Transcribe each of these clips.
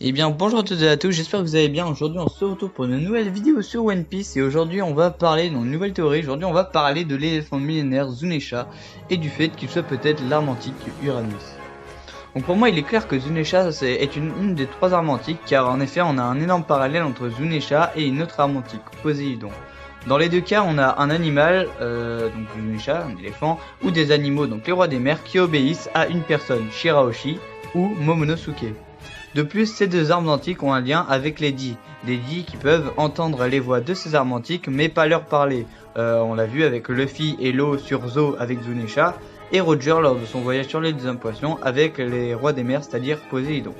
Eh bien bonjour à toutes et à tous, j'espère que vous allez bien. Aujourd'hui on se retrouve pour une nouvelle vidéo sur One Piece et aujourd'hui on va parler d'une nouvelle théorie. Aujourd'hui on va parler de l'éléphant millénaire Zunisha et du fait qu'il soit peut-être l'arme antique Uranus. Donc pour moi il est clair que Zunisha est une des trois armes antiques, car en effet on a un énorme parallèle entre Zunisha et une autre arme antique, Poséidon. Dans les deux cas on a un animal, donc Zunisha, un éléphant, ou des animaux, donc les rois des mers, qui obéissent à une personne, Shirahoshi ou Momonosuke. De plus, ces deux armes antiques ont un lien avec les Di qui peuvent entendre les voix de ces armes antiques mais pas leur parler. On l'a vu avec Luffy et Law sur Zo avec Zunisha, et Roger lors de son voyage sur l'île des Impoissons avec les rois des mers, c'est-à-dire Poséidon.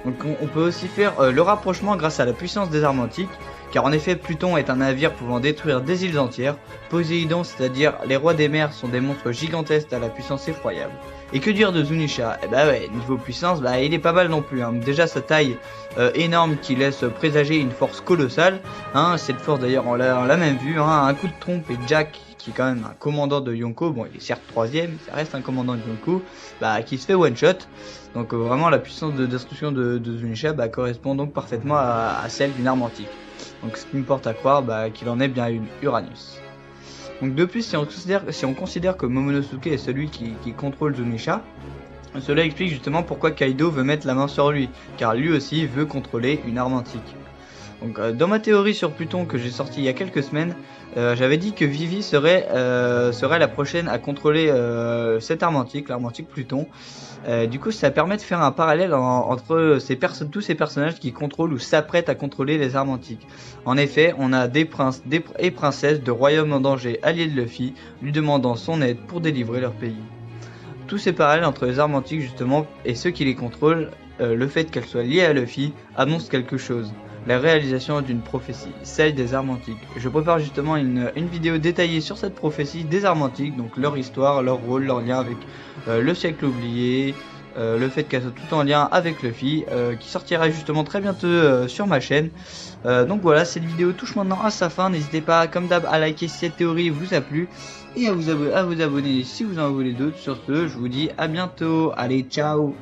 Donc on peut aussi faire le rapprochement grâce à la puissance des armes antiques, car en effet Pluton est un navire pouvant détruire des îles entières, Poséidon, c'est-à-dire les rois des mers, sont des monstres gigantesques à la puissance effroyable. Et que dire de Zunisha? Eh bah ouais, niveau puissance, bah il est pas mal non plus, hein. Déjà sa taille énorme qui laisse présager une force colossale, hein. Cette force d'ailleurs on l'a même vu, hein. Un coup de trompe et Jack, qui est quand même un commandant de Yonko, bon il est certes troisième, ça reste un commandant de Yonko, bah qui se fait one shot. Donc vraiment la puissance de destruction de Zunisha correspond donc parfaitement à celle d'une arme antique. Donc ce qui me porte à croire qu'il en est bien une Uranus. Donc de plus, si on considère que Momonosuke est celui qui contrôle Zunisha, cela explique justement pourquoi Kaido veut mettre la main sur lui, car lui aussi veut contrôler une arme antique. Donc dans ma théorie sur Pluton que j'ai sortie il y a quelques semaines, j'avais dit que Vivi serait la prochaine à contrôler cette arme antique, l'arme antique Pluton. Du coup ça permet de faire un parallèle entre tous ces personnages qui contrôlent ou s'apprêtent à contrôler les armes antiques. En effet, on a des princes et princesses de royaumes en danger alliés de Luffy, lui demandant son aide pour délivrer leur pays. Tous ces parallèles entre les armes antiques justement et ceux qui les contrôlent, le fait qu'elles soient liées à Luffy annonce quelque chose. La réalisation d'une prophétie, celle des armes antiques. Je prépare justement une vidéo détaillée sur cette prophétie des armes antiques, donc leur histoire, leur rôle, leur lien avec le siècle oublié, le fait qu'elles soient tout en lien avec Luffy, qui sortira justement très bientôt sur ma chaîne. Donc voilà, cette vidéo touche maintenant à sa fin. N'hésitez pas, comme d'hab, à liker si cette théorie vous a plu et à vous abonner si vous en voulez d'autres. Sur ce, je vous dis à bientôt. Allez, ciao!